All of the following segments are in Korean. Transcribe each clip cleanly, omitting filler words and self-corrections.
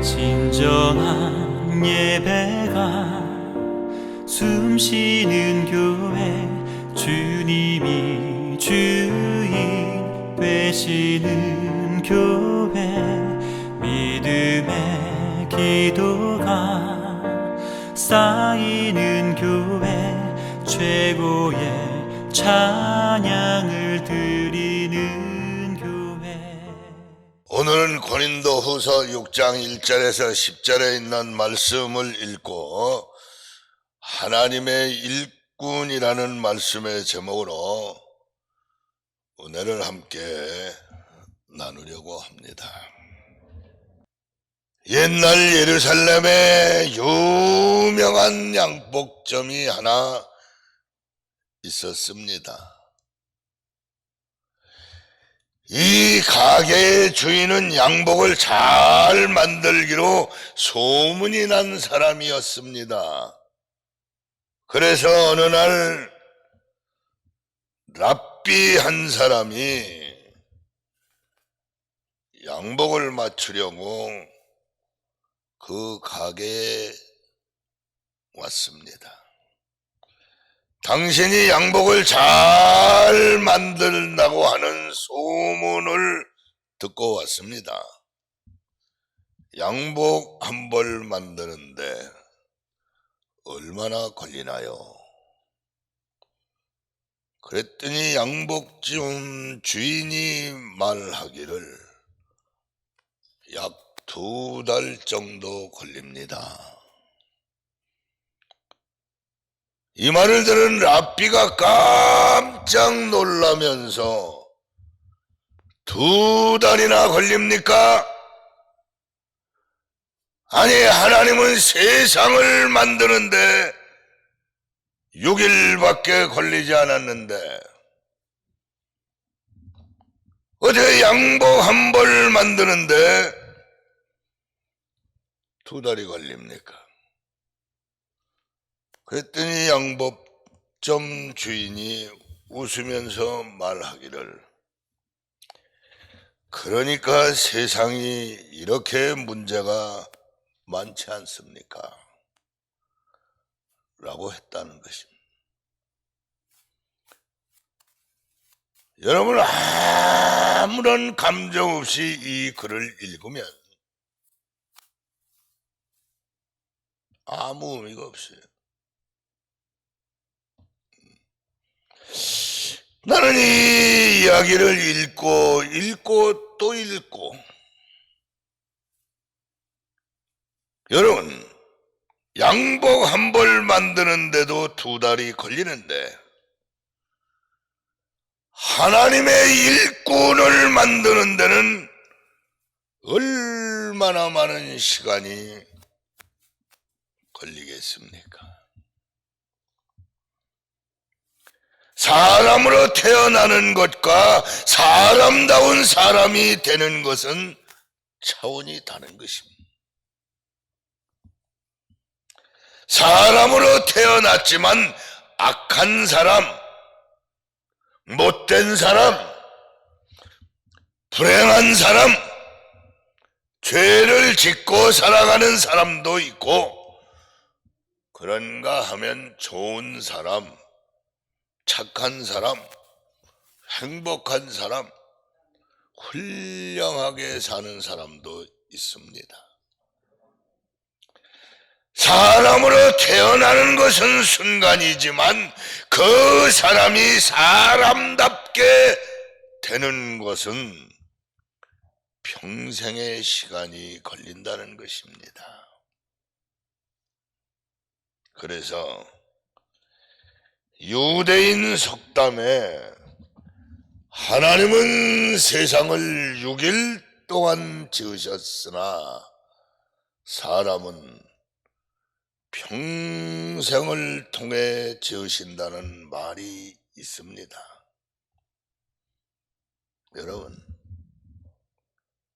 진정한 예배가 숨쉬는 교회, 주님이 주인 되시는 교회, 믿음의 기도가 쌓이는 교회, 최고의 찬양을 드리는 교회. 오늘은 고린도후서 6장 1절에서 10절에 있는 말씀을 읽고 하나님의 일꾼이라는 말씀의 제목으로 은혜를 함께 나누려고 합니다. 옛날 예루살렘에 유명한 양복점이 하나 있었습니다. 이 가게의 주인은 양복을 잘 만들기로 소문이 난 사람이었습니다. 그래서 어느 날 랍비 한 사람이 양복을 맞추려고 그 가게에 왔습니다. 당신이 양복을 잘 만든다고 하는 소문을 듣고 왔습니다. 양복 한 벌 만드는데 얼마나 걸리나요? 그랬더니 양복점 주인이 말하기를 약 2달 정도 걸립니다. 이 말을 들은 랍비가 깜짝 놀라면서 2달이나 걸립니까? 아니, 하나님은 세상을 만드는데 6일밖에 걸리지 않았는데 어떻게 양복 한 벌 만드는데 2달이 걸립니까? 그랬더니 양복점 주인이 웃으면서 말하기를, 그러니까 세상이 이렇게 문제가 많지 않습니까? 라고 했다는 것입니다. 여러분, 아무런 감정 없이 이 글을 읽으면 아무 의미가 없어요. 나는 이 이야기를 읽고 또 읽고, 여러분, 양복 한 벌 만드는데도 2달이 걸리는데 하나님의 일꾼을 만드는 데는 얼마나 많은 시간이 걸리겠습니까? 사람으로 태어나는 것과 사람다운 사람이 되는 것은 차원이 다른 것입니다. 사람으로 태어났지만 악한 사람, 못된 사람, 불행한 사람, 죄를 짓고 살아가는 사람도 있고, 그런가 하면 좋은 사람, 착한 사람, 행복한 사람, 훌륭하게 사는 사람도 있습니다. 사람으로 태어나는 것은 순간이지만 그 사람이 사람답게 되는 것은 평생의 시간이 걸린다는 것입니다. 그래서 유대인 속담에 하나님은 세상을 6일 동안 지으셨으나 사람은 평생을 통해 지으신다는 말이 있습니다. 여러분,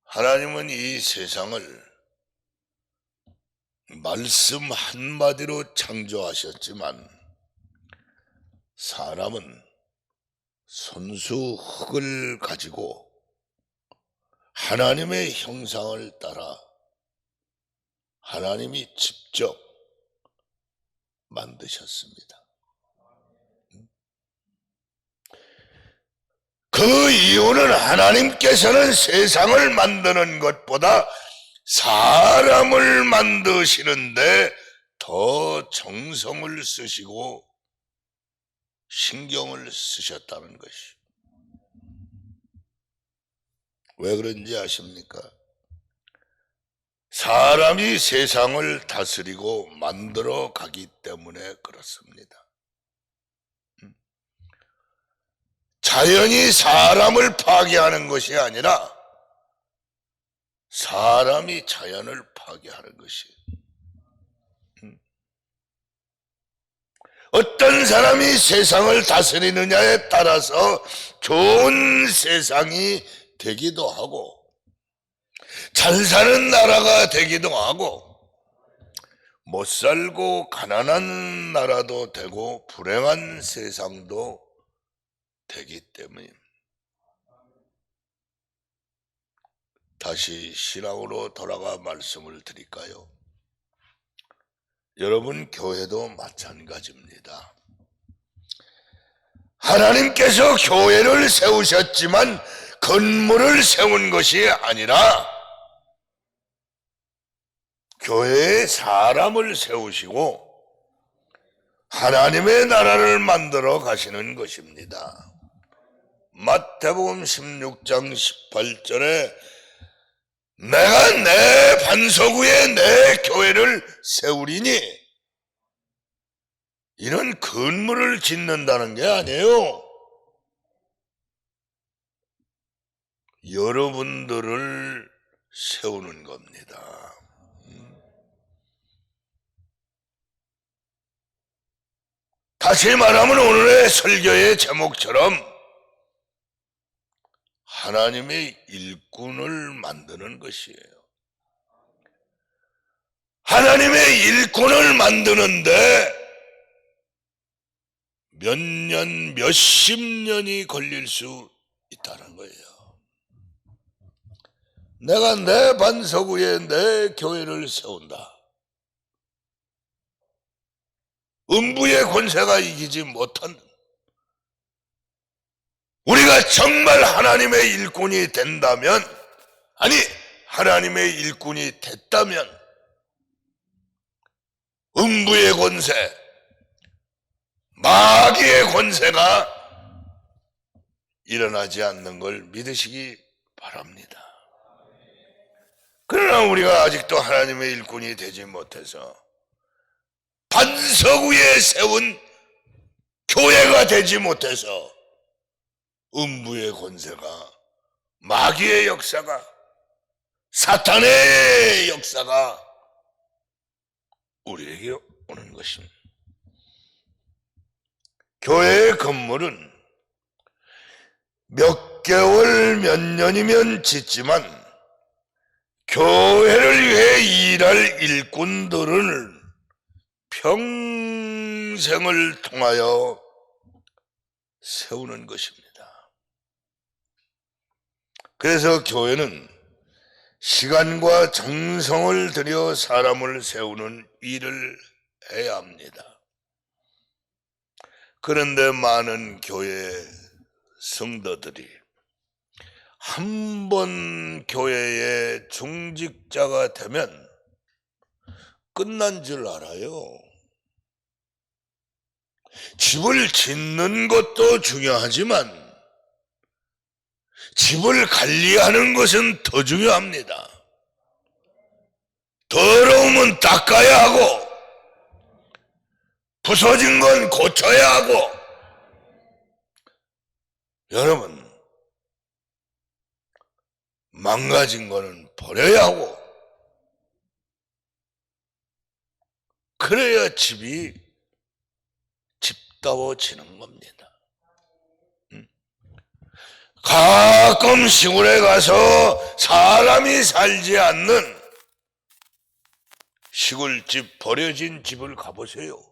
하나님은 이 세상을 말씀 한마디로 창조하셨지만 사람은 손수 흙을 가지고 하나님의 형상을 따라 하나님이 직접 만드셨습니다. 그 이유는 하나님께서는 세상을 만드는 것보다 사람을 만드시는데 더 정성을 쓰시고 신경을 쓰셨다는 것이. 왜 그런지 아십니까? 사람이 세상을 다스리고 만들어 가기 때문에 그렇습니다. 자연이 사람을 파괴하는 것이 아니라 사람이 자연을 파괴하는 것이. 어떤 사람이 세상을 다스리느냐에 따라서 좋은 세상이 되기도 하고 잘 사는 나라가 되기도 하고 못 살고 가난한 나라도 되고 불행한 세상도 되기 때문입니다. 다시 신앙으로 돌아가 말씀을 드릴까요? 여러분 교회도 마찬가지입니다. 하나님께서 교회를 세우셨지만 건물을 세운 것이 아니라 교회에 사람을 세우시고 하나님의 나라를 만들어 가시는 것입니다. 마태복음 16장 18절에 내가 내 반석 위에 내 교회를 세우리니, 이런 건물을 짓는다는 게 아니에요. 여러분들을 세우는 겁니다. 다시 말하면 오늘의 설교의 제목처럼 하나님의 일꾼을 만드는 것이에요. 하나님의 일꾼을 만드는데 몇 년, 몇십 년이 걸릴 수 있다는 거예요. 내가 내 반석 위에 내 교회를 세운다. 음부의 권세가 이기지 못한, 우리가 정말 하나님의 일꾼이 된다면, 아니 하나님의 일꾼이 됐다면 음부의 권세, 마귀의 권세가 일어나지 않는 걸 믿으시기 바랍니다. 그러나 우리가 아직도 하나님의 일꾼이 되지 못해서 반석 위에 세운 교회가 되지 못해서 음부의 권세가, 마귀의 역사가, 사탄의 역사가 우리에게 오는 것입니다. 교회의 건물은 몇 개월, 몇 년이면 짓지만 교회를 위해 일할 일꾼들을 평생을 통하여 세우는 것입니다. 그래서 교회는 시간과 정성을 들여 사람을 세우는 일을 해야 합니다. 그런데 많은 교회 성도들이 한 번 교회의 중직자가 되면 끝난 줄 알아요. 집을 짓는 것도 중요하지만 집을 관리하는 것은 더 중요합니다. 더러우면 닦아야 하고 부서진 건 고쳐야 하고, 여러분 망가진 거는 버려야 하고, 그래야 집이 집다워지는 겁니다. 가끔 시골에 가서 사람이 살지 않는 시골집, 버려진 집을 가보세요.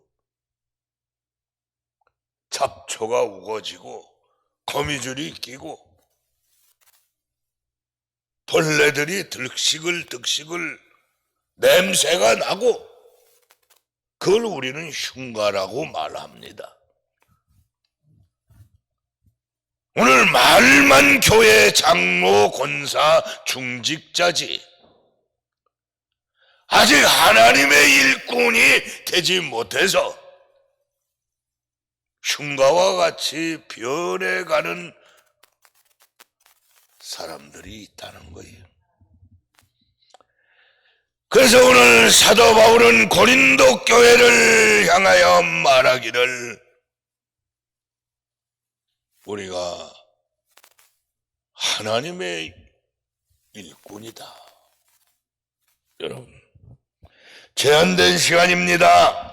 잡초가 우거지고 거미줄이 끼고 벌레들이 득식을 냄새가 나고 그걸 우리는 흉가라고 말합니다. 오늘 말만 교회 장로, 권사, 중직자지 아직 하나님의 일꾼이 되지 못해서 흉가와 같이 변해가는 사람들이 있다는 거예요. 그래서 오늘 사도 바울은 고린도 교회를 향하여 말하기를 우리가 하나님의 일꾼이다. 여러분, 제한된 시간입니다.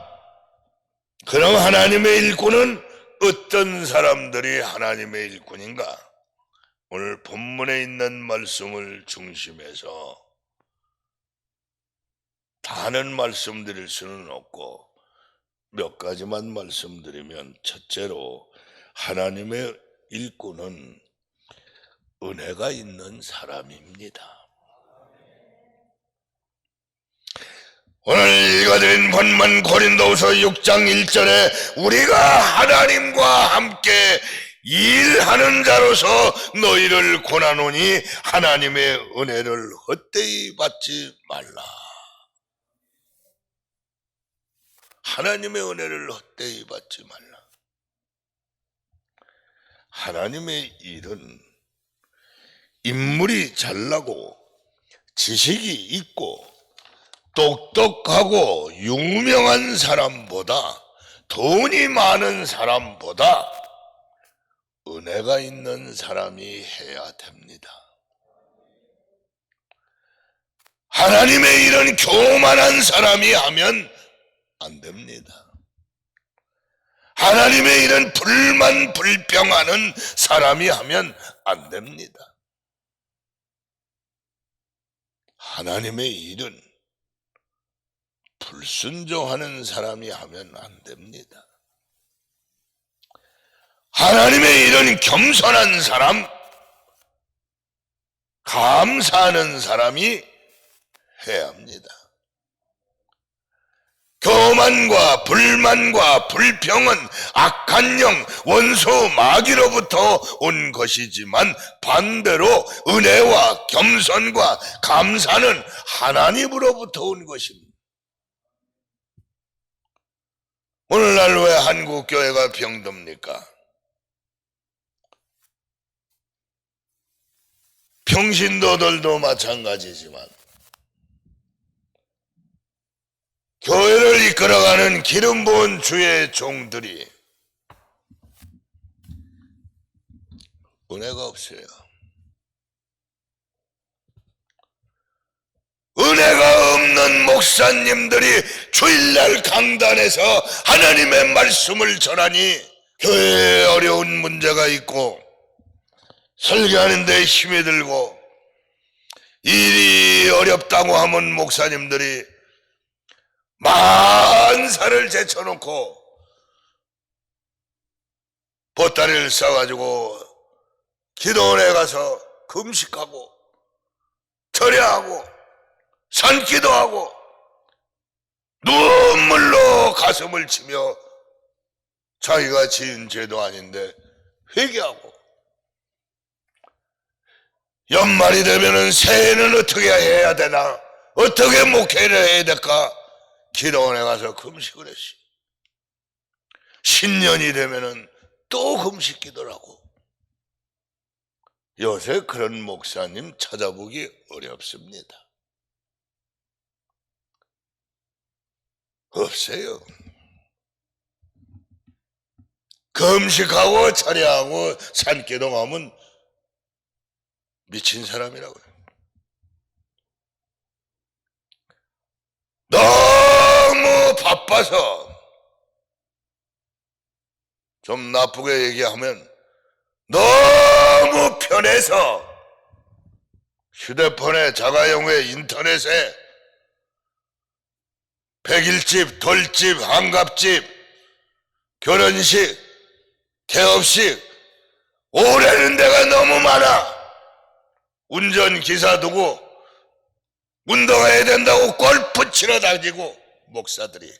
그럼 하나님의 일꾼은 어떤 사람들이 하나님의 일꾼인가? 오늘 본문에 있는 말씀을 중심해서 다는 말씀드릴 수는 없고 몇 가지만 말씀드리면, 첫째로 하나님의 일꾼은 은혜가 있는 사람입니다. 오늘 읽어드린 본문 고린도후서 6장 1절에 우리가 하나님과 함께 일하는 자로서 너희를 권하노니 하나님의 은혜를 헛되이 받지 말라. 하나님의 은혜를 헛되이 받지 말라. 하나님의 일은 인물이 잘나고 지식이 있고 똑똑하고 유명한 사람보다, 돈이 많은 사람보다 은혜가 있는 사람이 해야 됩니다. 하나님의 일은 교만한 사람이 하면 안 됩니다. 하나님의 일은 불만 불평하는 사람이 하면 안 됩니다. 하나님의 일은 불순종하는 사람이 하면 안 됩니다. 하나님의 일은 겸손한 사람, 감사하는 사람이 해야 합니다. 교만과 불만과 불평은 악한 영, 원수 마귀로부터 온 것이지만 반대로 은혜와 겸손과 감사는 하나님으로부터 온 것입니다. 오늘날 왜 한국 교회가 병듭니까? 평신도들도 마찬가지지만 교회를 이끌어가는 기름 부은 주의 종들이 은혜가 없어요. 은혜가 없는 목사님들이 주일날 강단에서 하나님의 말씀을 전하니 교회에 어려운 문제가 있고 설교하는 데 힘이 들고 일이 어렵다고 하면 목사님들이 만사를 제쳐놓고 보따리를 싸가지고 기도원에 가서 금식하고 절야하고 산기도하고 눈물로 가슴을 치며 자기가 지은 죄도 아닌데 회개하고, 연말이 되면은 새해는 어떻게 해야 되나, 어떻게 목회를 해야 될까, 기도원에 가서 금식을 했지. 신년이 되면은 또 금식 기도라고. 요새 그런 목사님 찾아보기 어렵습니다. 없어요. 금식하고 차례하고 산기도하면 미친 사람이라고요. 너무 바빠서, 좀 나쁘게 얘기하면 너무 편해서 휴대폰에, 자가용에, 인터넷에 백일집, 돌집, 한갑집, 결혼식, 개업식 오래는 데가 너무 많아. 운전기사 두고 운동해야 된다고 골프 치러 다니고 목사들이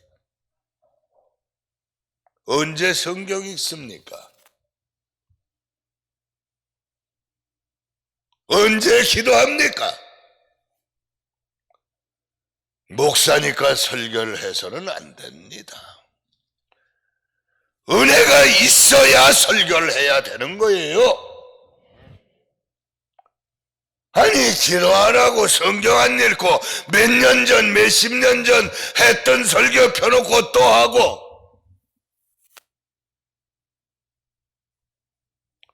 언제 성경 읽습니까? 언제 기도합니까? 목사니까 설교를 해서는 안 됩니다. 은혜가 있어야 설교를 해야 되는 거예요. 아니 기도 안 하고 성경 안 읽고 몇 년 전, 몇십 년 전 했던 설교 펴놓고 또 하고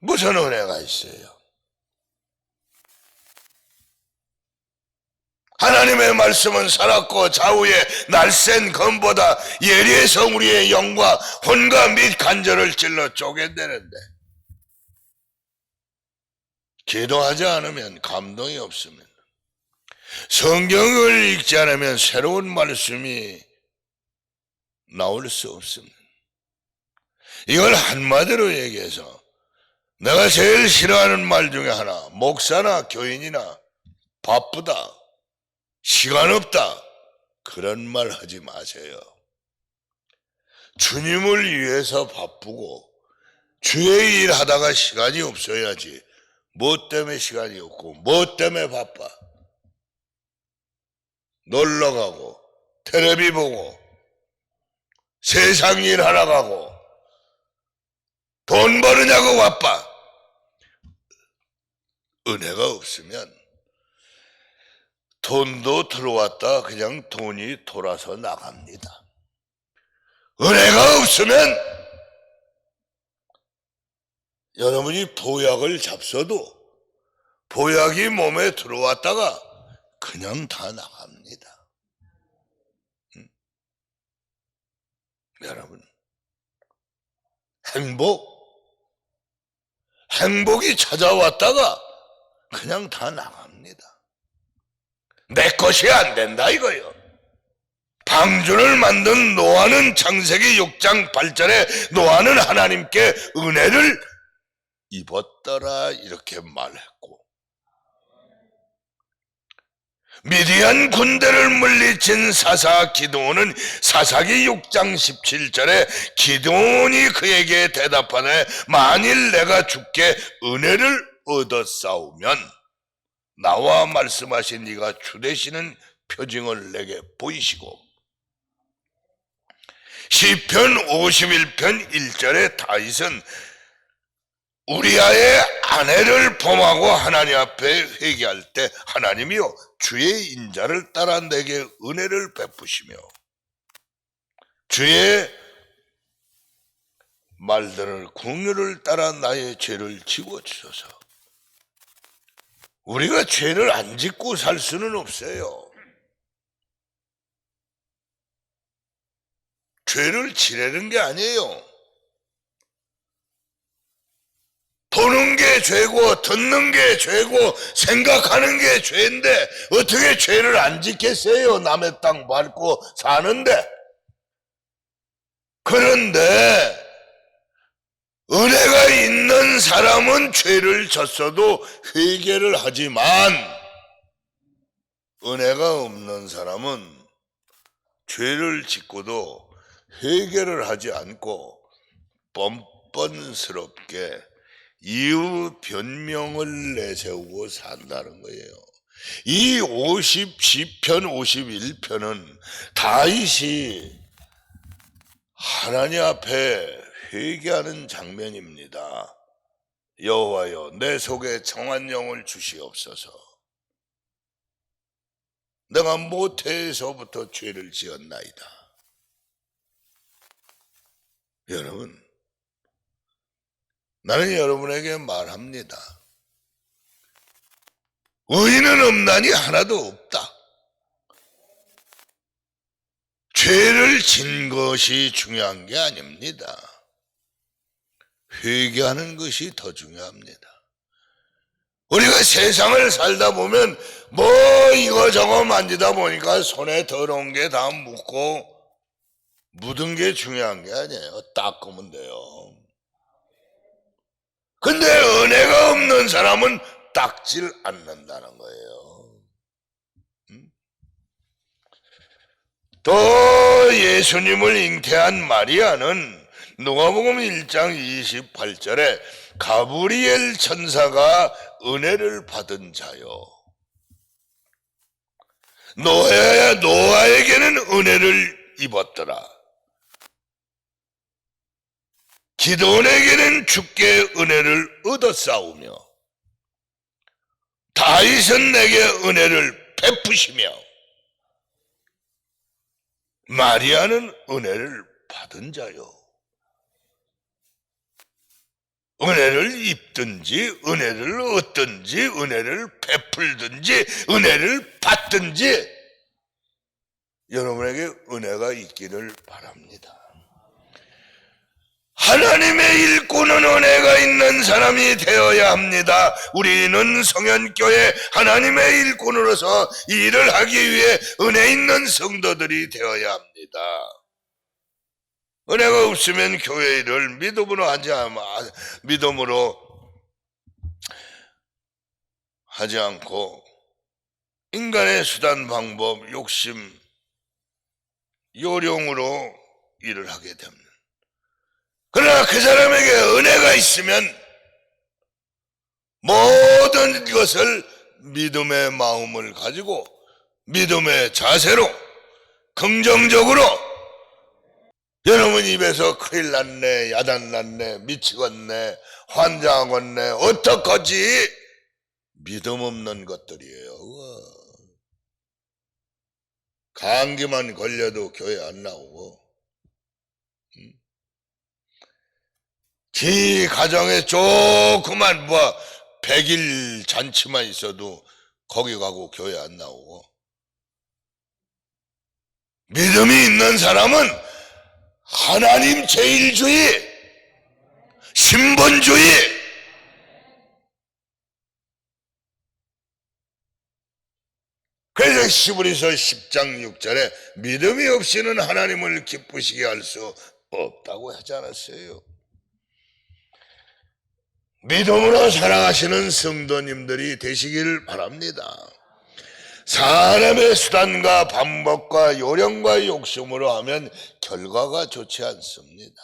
무슨 은혜가 있어요? 하나님의 말씀은 살았고 좌우에 날쌘 검보다 예리의 성우리의 영과 혼과 및 간절을 찔러 쪼갠다는데 기도하지 않으면 감동이 없으면 성경을 읽지 않으면 새로운 말씀이 나올 수 없습니다. 이걸 한마디로 얘기해서 내가 제일 싫어하는 말 중에 하나, 목사나 교인이나 바쁘다, 시간 없다, 그런 말 하지 마세요. 주님을 위해서 바쁘고 주의 일 하다가 시간이 없어야지 뭐 때문에 시간이 없고 뭐 때문에 바빠? 놀러 가고 텔레비 보고 세상 일 하러 가고 돈 버느냐고 바빠. 은혜가 없으면 돈도 들어왔다 그냥 돈이 돌아서 나갑니다. 은혜가 없으면 여러분이 보약을 잡숴도 보약이 몸에 들어왔다가 그냥 다 나갑니다. 여러분, 행복이 찾아왔다가 그냥 다 나갑니다. 내 것이 안 된다 이거요. 방주를 만든 노아는 창세기 6장 8절에 노아는 하나님께 은혜를 입었더라 이렇게 말했고, 미디안 군대를 물리친 사사 기드온은 사사기 6장 17절에 기드온이 그에게 대답하네, 만일 내가 주께 은혜를 얻었사오면 나와 말씀하신 네가 주 되시는 표징을 내게 보이시고, 시편 51편 1절에 다윗은 우리아의 아내를 범하고 하나님 앞에 회개할 때 하나님이여 주의 인자를 따라 내게 은혜를 베푸시며 주의 말들을 긍휼을 따라 나의 죄를 지워주소서. 우리가 죄를 안 짓고 살 수는 없어요. 죄를 지내는 게 아니에요. 보는 게 죄고 듣는 게 죄고 생각하는 게 죄인데 어떻게 죄를 안 짓겠어요? 남의 땅 밟고 사는데. 그런데 은혜가 있는 사람은 죄를 졌어도 회개를 하지만 은혜가 없는 사람은 죄를 짓고도 회개를 하지 않고 뻔뻔스럽게 이유 변명을 내세우고 산다는 거예요. 이 10편 51편은 다윗이 하나님 앞에 회개하는 장면입니다. 여호와여 내 속에 정한 영을 주시옵소서. 내가 모태에서부터 죄를 지었나이다. 여러분, 나는 여러분에게 말합니다. 의인은 없나니 하나도 없다. 죄를 진 것이 중요한 게 아닙니다. 회개하는 것이 더 중요합니다. 우리가 세상을 살다 보면 뭐 이거저거 만지다 보니까 손에 더러운 게 다 묻고 묻은 게 중요한 게 아니에요. 닦으면 돼요. 근데 은혜가 없는 사람은 닦질 않는다는 거예요. 또 예수님을 잉태한 마리아는 누가복음 1장 28절에 가브리엘 천사가 은혜를 받은 자요. 노아에게는 은혜를 입었더라. 기드온에게는 주께 은혜를 얻었사오며 다윗은 내게 은혜를 베푸시며 마리아는 은혜를 받은 자요. 은혜를 입든지 은혜를 얻든지 은혜를 베풀든지 은혜를 받든지 여러분에게 은혜가 있기를 바랍니다. 하나님의 일꾼은 은혜가 있는 사람이 되어야 합니다. 우리는 성현교회 하나님의 일꾼으로서 일을 하기 위해 은혜 있는 성도들이 되어야 합니다. 은혜가 없으면 교회 일을 믿음으로 하지 않고 인간의 수단, 방법, 욕심, 요령으로 일을 하게 됩니다. 그러나 그 사람에게 은혜가 있으면 모든 것을 믿음의 마음을 가지고 믿음의 자세로 긍정적으로 여러분 입에서 큰일 났네, 야단 났네, 미치겠네, 환장하겠네, 어떡하지? 믿음 없는 것들이에요. 감기만 걸려도 교회 안 나오고 지 가정에 조그만 100일 잔치만 있어도 거기 가고 교회 안 나오고 믿음이 있는 사람은 하나님 제일주의, 신본주의, 그래서 히브리서 10장 6절에 믿음이 없이는 하나님을 기쁘시게 할 수 없다고 하지 않았어요. 믿음으로 살아가시는 성도님들이 되시길 바랍니다. 사람의 수단과 방법과 요령과 욕심으로 하면 결과가 좋지 않습니다.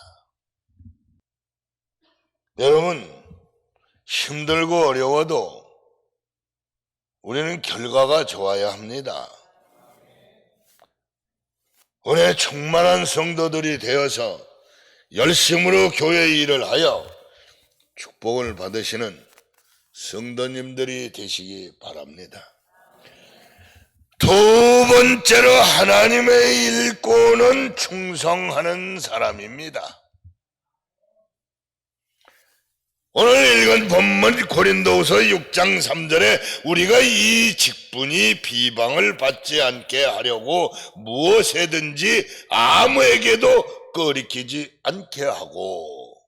여러분, 힘들고 어려워도 우리는 결과가 좋아야 합니다. 은혜 충만한 성도들이 되어서 열심으로 교회 일을 하여 축복을 받으시는 성도님들이 되시기 바랍니다. 두 번째로 하나님의 일꾼은 충성하는 사람입니다. 오늘 읽은 본문 고린도후서 6장 3절에 우리가 이 직분이 비방을 받지 않게 하려고 무엇에든지 아무에게도 꺼리끼지 않게 하고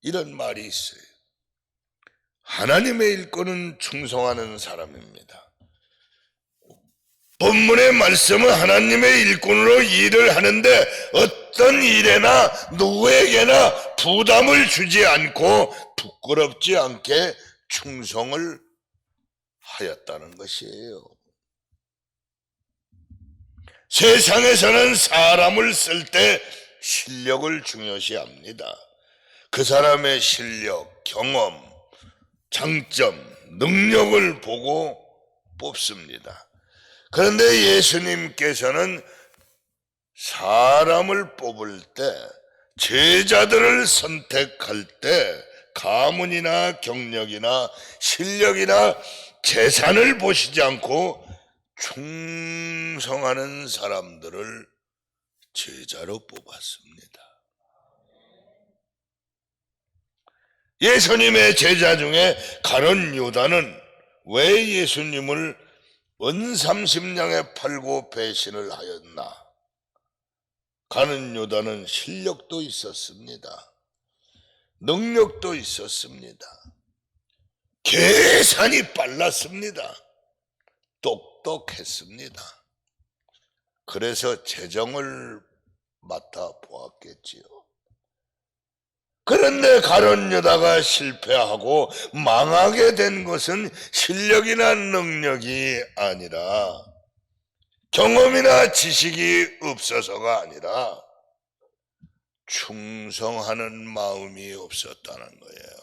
이런 말이 있어요. 하나님의 일꾼은 충성하는 사람입니다. 본문의 말씀은 하나님의 일꾼으로 일을 하는데 어떤 일에나 누구에게나 부담을 주지 않고 부끄럽지 않게 충성을 하였다는 것이에요. 세상에서는 사람을 쓸 때 실력을 중요시합니다. 그 사람의 실력, 경험, 장점, 능력을 보고 뽑습니다. 그런데 예수님께서는 사람을 뽑을 때, 제자들을 선택할 때 가문이나 경력이나 실력이나 재산을 보시지 않고 충성하는 사람들을 제자로 뽑았습니다. 예수님의 제자 중에 가룟 유다는 왜 예수님을 은 30냥에 팔고 배신을 하였나? 가룟 유다는 실력도 있었습니다. 능력도 있었습니다. 계산이 빨랐습니다. 똑똑했습니다. 그래서 재정을 맡아 보았겠지요. 그런데 가룟 유다가 실패하고 망하게 된 것은 실력이나 능력이 아니라 경험이나 지식이 없어서가 아니라 충성하는 마음이 없었다는 거예요.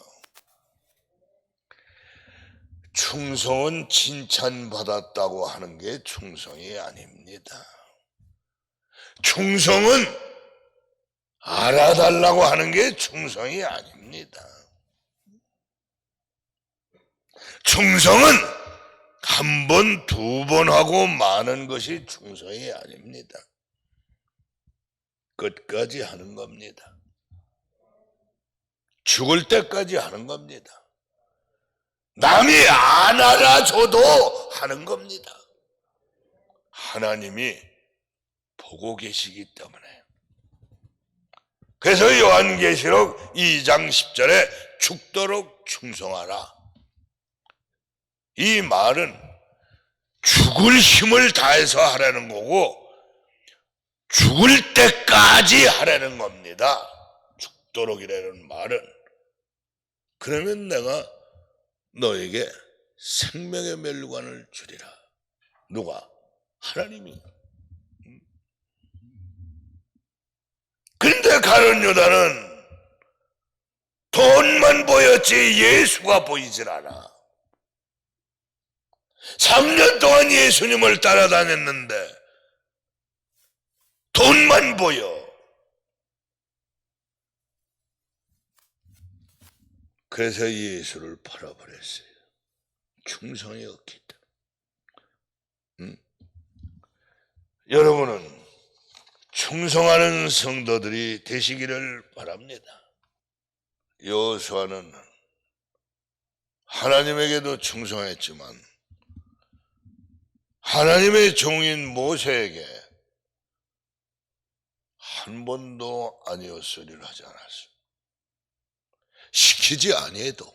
충성은 칭찬받았다고 하는 게 충성이 아닙니다. 충성은 알아달라고 하는 게 충성이 아닙니다. 충성은 한 번, 두 번 하고 마는 것이 충성이 아닙니다. 끝까지 하는 겁니다. 죽을 때까지 하는 겁니다. 남이 안 알아줘도 하는 겁니다. 하나님이 보고 계시기 때문에. 그래서 요한계시록 2장 10절에 죽도록 충성하라. 이 말은 죽을 힘을 다해서 하라는 거고 죽을 때까지 하라는 겁니다. 죽도록이라는 말은. 그러면 내가 너에게 생명의 멸관을 주리라. 누가? 하나님이. 그런데 가룟 유다는 돈만 보였지 예수가 보이질 않아. 3년 동안 예수님을 따라다녔는데 돈만 보여. 그래서 예수를 팔아버렸어요. 충성이 없기 때문에. 여러분은 충성하는 성도들이 되시기를 바랍니다. 여호수아는 하나님에게도 충성했지만 하나님의 종인 모세에게 한 번도 아니었으리를 하지 않았어요. 시키지 아니해도.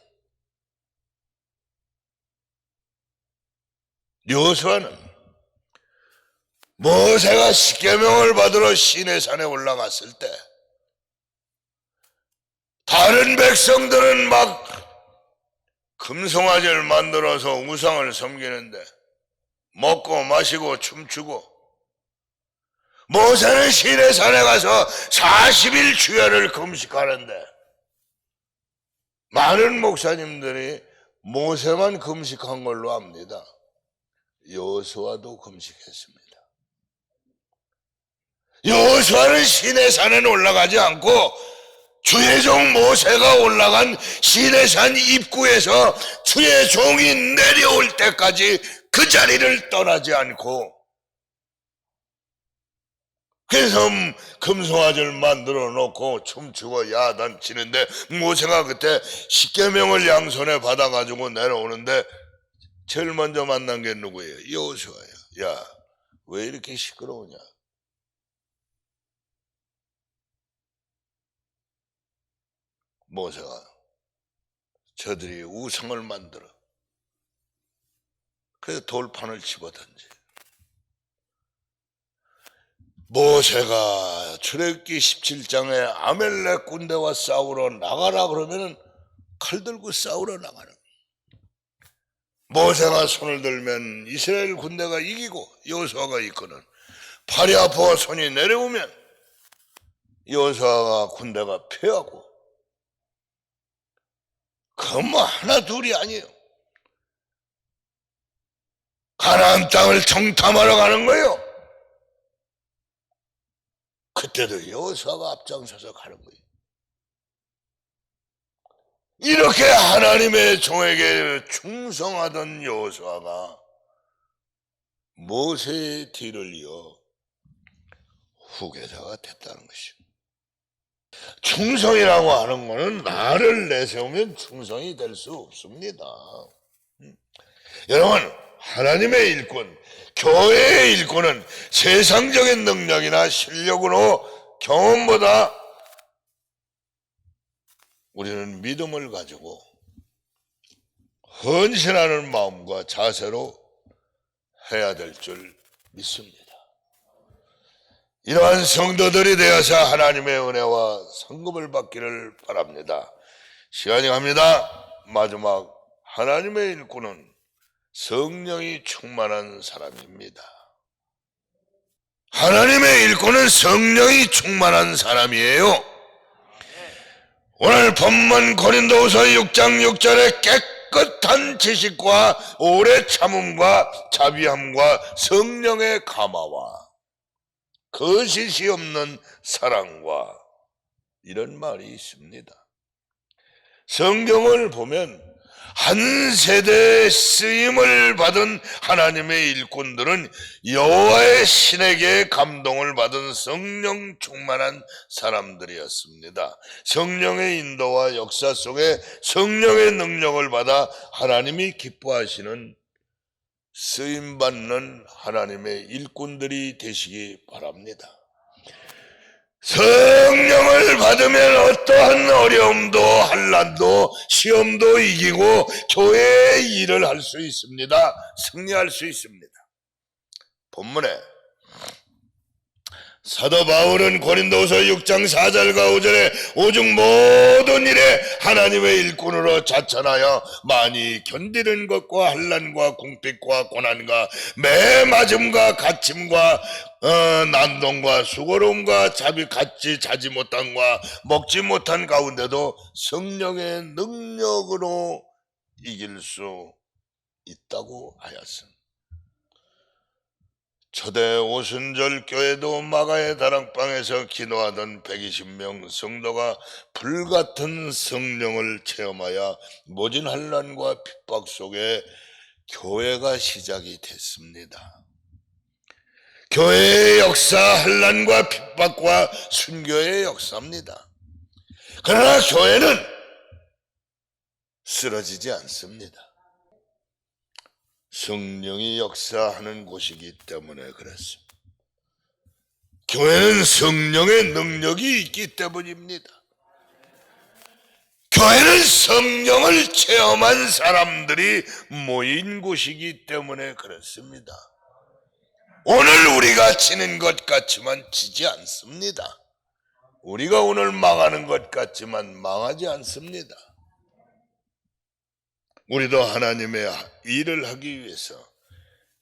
여호수아는 모세가 십계명을 받으러 시내산에 올라갔을 때 다른 백성들은 막 금송아지를 만들어서 우상을 섬기는데 먹고 마시고 춤추고 모세는 시내산에 가서 40일 주야를 금식하는데 많은 목사님들이 모세만 금식한 걸로 압니다. 여호수아도 금식했습니다. 여호수아는 시내산에는 올라가지 않고 주의 종 모세가 올라간 시내산 입구에서 주의 종이 내려올 때까지 그 자리를 떠나지 않고 그래서 금송아지를 만들어 놓고 춤추고 야단치는데 모세가 그때 십계명을 양손에 받아가지고 내려오는데 제일 먼저 만난 게 누구예요? 여호수아예요. 야, 왜 이렇게 시끄러우냐? 모세가 저들이 우상을 만들어 그래서 돌판을 집어던지. 모세가 출애굽기 17장에 아멜렉 군대와 싸우러 나가라 그러면은 칼 들고 싸우러 나가는 거예요. 모세가 손을 들면 이스라엘 군대가 이기고 여호수아가 있거든. 팔이 아파 손이 내려오면 여호수아가 군대가 패하고. 그건 뭐 하나 둘이 아니에요. 가나안 땅을 정탐하러 가는 거예요. 그때도 여호수아가 앞장서서 가는 거예요. 이렇게 하나님의 종에게 충성하던 여호수아가 모세의 뒤를 이어 후계자가 됐다는 것이죠. 충성이라고 하는 것은 나를 내세우면 충성이 될 수 없습니다. 여러분, 하나님의 일꾼, 교회의 일꾼은 세상적인 능력이나 실력으로 경험보다 우리는 믿음을 가지고 헌신하는 마음과 자세로 해야 될 줄 믿습니다. 이러한 성도들이 되어서 하나님의 은혜와 상급을 받기를 바랍니다. 시간이 갑니다. 마지막 하나님의 일꾼은 성령이 충만한 사람입니다. 하나님의 일꾼은 성령이 충만한 사람이에요. 오늘 본문 고린도후서 6장 6절에 깨끗한 지식과 오래 참음과 자비함과 성령의 감화와 거짓이 없는 사랑과 이런 말이 있습니다. 성경을 보면 한 세대의 쓰임을 받은 하나님의 일꾼들은 여호와의 신에게 감동을 받은 성령 충만한 사람들이었습니다. 성령의 인도와 역사 속에 성령의 능력을 받아 하나님이 기뻐하시는 쓰임받는 하나님의 일꾼들이 되시기 바랍니다. 성령을 받으면 어떠한 어려움도 환난도 시험도 이기고 교회의 일을 할 수 있습니다. 승리할 수 있습니다. 본문에 사도 바울은 고린도후서 6장 4절과 5절에 오직 모든 일에 하나님의 일꾼으로 자천하여 많이 견디는 것과 환난과 궁핍과 고난과 매맞음과 갇힘과 난동과 수고로움과 같이 자지 못함과 먹지 못한 가운데도 성령의 능력으로 이길 수 있다고 하였습니다. 초대 오순절 교회도 마가의 다락방에서 기도하던 120명 성도가 불같은 성령을 체험하여 모진 환난과 핍박 속에 교회가 시작이 됐습니다. 교회의 역사, 환난과 핍박과 순교의 역사입니다. 그러나 교회는 쓰러지지 않습니다. 성령이 역사하는 곳이기 때문에 그렇습니다. 교회는 성령의 능력이 있기 때문입니다. 교회는 성령을 체험한 사람들이 모인 곳이기 때문에 그렇습니다. 오늘 우리가 지는 것 같지만 지지 않습니다. 우리가 오늘 망하는 것 같지만 망하지 않습니다. 우리도 하나님의 일을 하기 위해서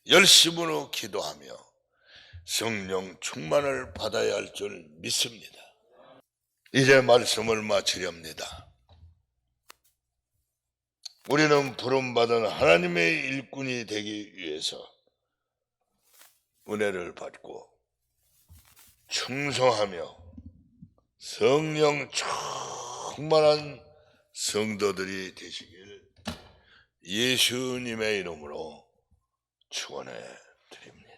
열심으로 기도하며 성령 충만을 받아야 할 줄 믿습니다. 이제 말씀을 마치렵니다. 우리는 부름받은 하나님의 일꾼이 되기 위해서 은혜를 받고 충성하며 성령 충만한 성도들이 되시길 예수님의 이름으로 축원해 드립니다.